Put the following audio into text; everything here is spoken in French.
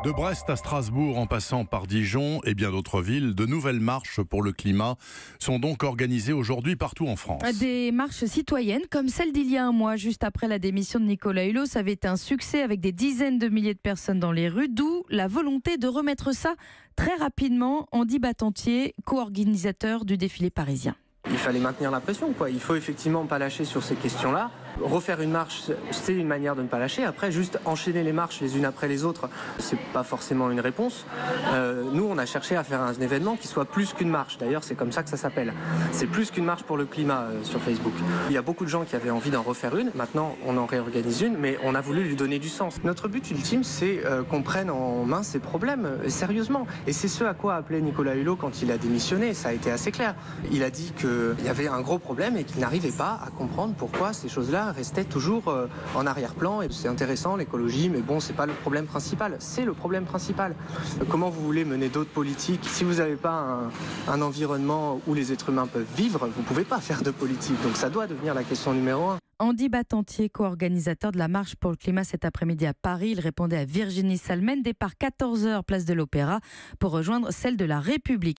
De Brest à Strasbourg, en passant par Dijon et bien d'autres villes, de nouvelles marches pour le climat sont donc organisées aujourd'hui partout en France. Des marches citoyennes comme celle d'il y a un mois, juste après la démission de Nicolas Hulot. Ça avait été un succès avec des dizaines de milliers de personnes dans les rues, d'où la volonté de remettre ça très rapidement. Andy Battantier, co-organisateur du défilé parisien. Il fallait maintenir la pression, quoi. Il faut effectivement pas lâcher sur ces questions-là. Refaire une marche, c'est une manière de ne pas lâcher. Après, juste enchaîner les marches les unes après les autres, c'est pas forcément une réponse. Nous, on a cherché à faire un événement qui soit plus qu'une marche. D'ailleurs, c'est comme ça que ça s'appelle. C'est plus qu'une marche pour le climat sur Facebook. Il y a beaucoup de gens qui avaient envie d'en refaire une. Maintenant, on en réorganise une, mais on a voulu lui donner du sens. Notre but ultime, c'est qu'on prenne en main ces problèmes sérieusement. Et c'est ce à quoi appelait Nicolas Hulot quand il a démissionné. Ça a été assez clair. Il a dit qu'il y avait un gros problème et qu'il n'arrivait pas à comprendre pourquoi ces choses-là restaient toujours en arrière-plan. Et c'est intéressant, l'écologie, mais bon, c'est pas le problème principal. C'est le problème principal. Comment vous voulez mener d'autres politiques si vous n'avez pas un environnement où les êtres humains peuvent vivre? Vous pouvez pas faire de politique. Donc ça doit devenir la question numéro 1. Andy Battantier, co-organisateur de la marche pour le climat cet après-midi à Paris. Il répondait à Virginie Salmen, départ 14h, place de l'Opéra, pour rejoindre celle de la République.